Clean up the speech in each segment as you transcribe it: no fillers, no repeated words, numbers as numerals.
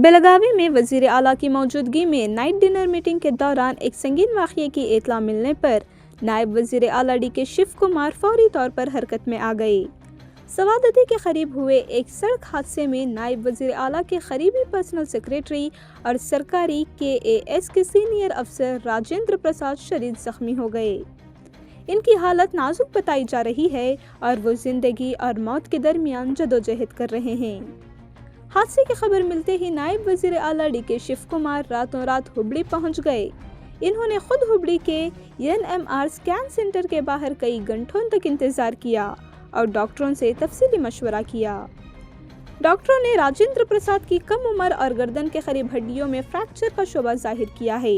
बेलगावी में वज़ीर आला की मौजूदगी में नाइट डिनर मीटिंग के दौरान एक संगीन वाक़ये की इत्तला मिलने पर नायब वज़ीर आला डी.के. शिव कुमार फौरी तौर पर हरकत में आ गए। सवादती के करीब हुए एक सड़क हादसे में नायब वज़ीर आला के करीबी पर्सनल सेक्रेटरी और सरकारी KAS के सीनियर अफसर राजेंद्र प्रसाद शदीद जख्मी हो गए। इनकी हालत नाजुक बताई जा रही है और वो जिंदगी और मौत के दरमियान जदोजहद कर रहे हैं। हादसे की खबर मिलते ही नायब वज़ीर आला डी.के. शिव कुमार रातों रात हुबली पहुंच गए। इन्होंने खुद हुबली के NMR स्कैन सेंटर के बाहर कई घंटों तक इंतजार किया और डॉक्टरों से तफसीली मशवरा किया। डॉक्टरों ने राजेंद्र प्रसाद की कम उम्र और गर्दन के करीब हड्डियों में फ्रैक्चर का शुबा जाहिर किया है।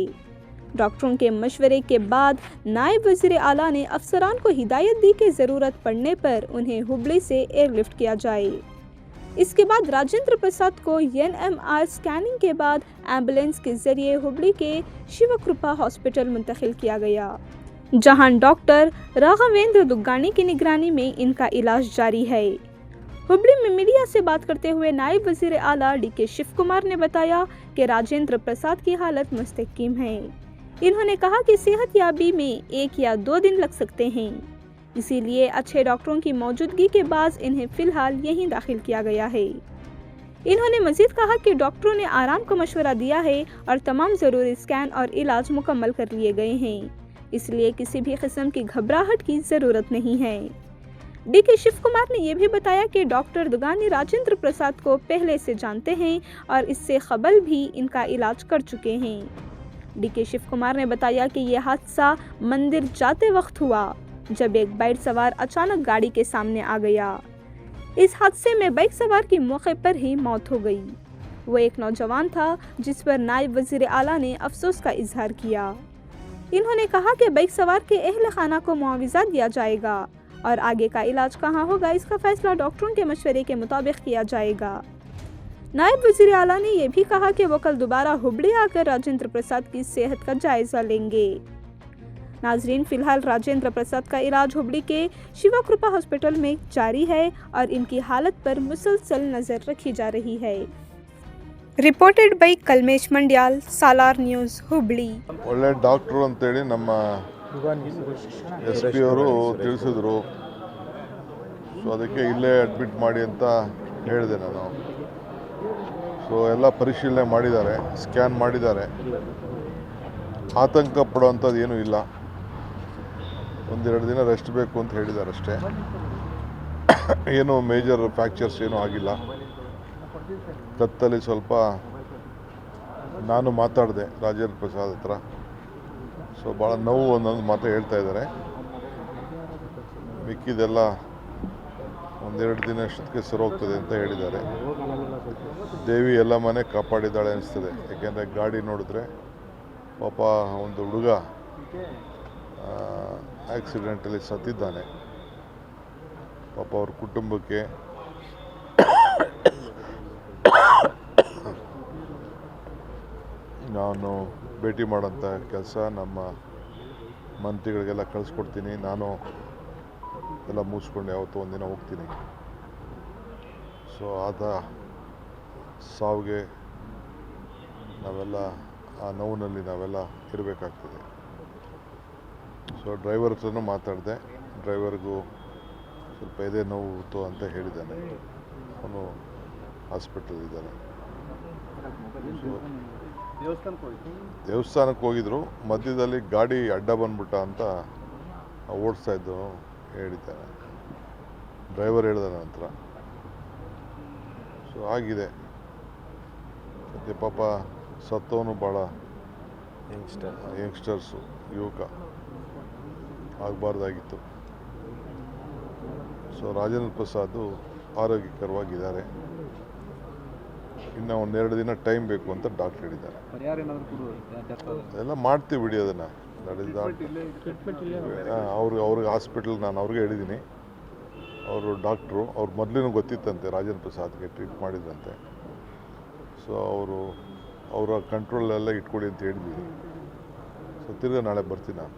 डॉक्टरों के मशवरे के बाद नायब वज़ीर आला ने अफसरान को हिदायत दी कि ज़रूरत पड़ने पर उन्हें हुबली से एयरलिफ्ट किया जाए। इसके बाद राजेंद्र प्रसाद को NMR स्कैनिंग के बाद एम्बुलेंस के जरिए हुबली के शिवकृपा हॉस्पिटल मुंतकिल किया गया, जहां डॉक्टर राघवेंद्र दुग्गानी की निगरानी में इनका इलाज जारी है। हुबली में मीडिया से बात करते हुए नायब वज़ीर आला डी.के. शिव कुमार ने बताया कि राजेंद्र प्रसाद की हालत मुस्तकीम है। इन्होंने कहा कि सेहतयाबी में 1 या 2 दिन लग सकते हैं, इसीलिए अच्छे डॉक्टरों की मौजूदगी के बाद इन्हें फिलहाल यहीं दाखिल किया गया है। इन्होंने मजीद कहा कि डॉक्टरों ने आराम का मशवरा दिया है और तमाम ज़रूरी स्कैन और इलाज मुकम्मल कर लिए गए हैं, इसलिए किसी भी किस्म की घबराहट की ज़रूरत नहीं है। डी.के. शिव कुमार ने यह भी बताया कि डॉक्टर दुगानी राजेंद्र प्रसाद को पहले से जानते हैं और इससे कबल भी इनका इलाज कर चुके हैं। डी.के. शिव कुमार ने बताया कि यह हादसा मंदिर जाते वक्त हुआ, जब एक बाइक सवार अचानक गाड़ी के सामने आ गया। इस हादसे में बाइक सवार की मौके पर ही मौत हो गई। वो एक नौजवान था जिस पर नायब वज़ीर आला ने अफसोस का इजहार किया। इन्होंने कहा कि बाइक सवार के अहल खाना को मुआवजा दिया जाएगा और आगे का इलाज कहाँ होगा इसका फैसला डॉक्टरों के मशवरे के मुताबिक किया जाएगा। नायब वज़ीर आला ने यह भी कहा कि वो कल दोबारा हुबली आकर राजेंद्र प्रसाद की सेहत का जायजा लेंगे। नाजरीन, फिलहाल राजेंद्र प्रसाद का इलाज हुबली के शिवकृपा हॉस्पिटल में जारी है और इनकी हालत पर मुसलसल नजर रखी जा रही है। Reported by Kalmesh Mandyal, Salaar news, Hubli. ಒಳ್ಳೆ ಡಾಕ್ಟರ್ ಅಂತೇಳಿ ನಮ್ಮ SP ಅವರು ತಿಳಿಸಿದ್ರು. ಸೊ ಅದಕ್ಕೆ ಇಲ್ಲೇ ಅಡ್ಮಿಟ್ ಮಾಡಿ ಅಂತ ಹೇಳಿದೆ ನಾನು. ಸೊ ಎಲ್ಲ ಪರಿಶೀಲನೆ ಮಾಡಿದ್ದಾರೆ, ಸ್ಕ್ಯಾನ್ ಮಾಡಿದ್ದಾರೆ. ಆತಂಕ ಪಡುವಂಥದ್ದು ಏನೂ ಇಲ್ಲ. 1-2 ದಿನ ರೆಸ್ಟ್ ಬೇಕು ಅಂತ ಹೇಳಿದ್ದಾರೆ ಅಷ್ಟೇ. ಏನು ಮೇಜರ್ ಫ್ರ್ಯಾಕ್ಚರ್ಸ್ ಏನೂ ಆಗಿಲ್ಲ. ಕತ್ತಲ್ಲಿ ಸ್ವಲ್ಪ ನಾನು ಮಾತಾಡಿದೆ ರಾಜೇಂದ್ರ ಪ್ರಸಾದ್ ಹತ್ರ. ಸೊ ಭಾಳ ನೋವು ಒಂದೊಂದು ಮಾತು ಹೇಳ್ತಾ ಇದ್ದಾರೆ. ಮಿಕ್ಕಿದೆಲ್ಲ 1-2 ದಿನ ಅಷ್ಟಕ್ಕೆ ಸರೋಗ್ತದೆ ಅಂತ ಹೇಳಿದ್ದಾರೆ. ದೇವಿ ಎಲ್ಲ ಮನೆ ಕಾಪಾಡಿದ್ದಾಳೆ ಅನಿಸ್ತದೆ. ಯಾಕೆಂದರೆ ಗಾಡಿ ನೋಡಿದ್ರೆ ಪಾಪ ಒಂದು ಹುಡುಗ ಆಕ್ಸಿಡೆಂಟಲ್ಲಿ ಸತ್ತಿದ್ದಾನೆ. ಪಾಪ ಅವ್ರ ಕುಟುಂಬಕ್ಕೆ ನಾನು ಭೇಟಿ ಮಾಡೋಂಥ ಕೆಲಸ ನಮ್ಮ ಮಂತ್ರಿಗಳಿಗೆಲ್ಲ ಕಳಿಸ್ಕೊಡ್ತೀನಿ. ನಾನು ಎಲ್ಲ ಮುಗಿಸ್ಕೊಂಡು ಯಾವತ್ತೂ ಒಂದಿನ ಹೋಗ್ತೀನಿ. ಸೊ ಆದ ಸಾವಿಗೆ ನಾವೆಲ್ಲ ಆ ನೋವಿನಲ್ಲಿ ನಾವೆಲ್ಲ ಇರಬೇಕಾಗ್ತದೆ. ಸೊ ಡ್ರೈವರ್ ಹತ್ರನೂ ಮಾತಾಡಿದೆ. ಡ್ರೈವರ್ಗೂ ಸ್ವಲ್ಪ ಎದೆ ನೋವು ಅಂತ ಹೇಳಿದ್ದಾನೆ. ಅವನು ಹಾಸ್ಪಿಟಲ್ ಇದ್ದಾನೆ. ದೇವಸ್ಥಾನಕ್ಕೆ ಹೋಗಿದ್ರು. ಮಧ್ಯದಲ್ಲಿ ಗಾಡಿ ಅಡ್ಡ ಬಂದ್ಬಿಟ್ಟ ಅಂತ ಓಡಿಸ್ತಾ ಇದ್ದು ಹೇಳಿದ್ದಾನೆ. ಡ್ರೈವರ್ ಹೇಳಿದ ನಂತರ ಸೊ ಆಗಿದೆ. ಮತ್ತು ಪಾಪ ಸತ್ತವನು ಭಾಳ ಯಂಗ್ಸ್ಟರ್ಸು, ಯುವಕ ಆಗಬಾರ್ದಾಗಿತ್ತು. ಸೊ ರಾಜೇಂದ್ರ ಪ್ರಸಾದ್ ಆರೋಗ್ಯಕರವಾಗಿದ್ದಾರೆ. ಇನ್ನು 1-2 ದಿನ ಟೈಮ್ ಬೇಕು ಅಂತ ಡಾಕ್ಟರ್ ಹೇಳಿದ್ದಾರೆ. ಎಲ್ಲ ಮಾಡ್ತೀವಿ ಬಿಡಿ ಅದನ್ನು. ಅವ್ರಿಗೆ ಹಾಸ್ಪಿಟಲ್ ನಾನು ಅವ್ರಿಗೆ ಹೇಳಿದ್ದೀನಿ. ಅವರು ಡಾಕ್ಟ್ರು, ಅವ್ರು ಮೊದಲಿನೂ ಗೊತ್ತಿತ್ತಂತೆ ರಾಜೇಂದ್ರ ಪ್ರಸಾದ್ಗೆ ಟ್ರೀಟ್ ಮಾಡಿದ್ರಂತೆ. ಸೊ ಅವರ ಕಂಟ್ರೋಲೆಲ್ಲ ಇಟ್ಕೊಳ್ಳಿ ಅಂತ ಹೇಳಿದ್ದೀನಿ. ಸೊ ತಿರ್ಗಿ ನಾಳೆ ಬರ್ತೀನಿ ನಾನು.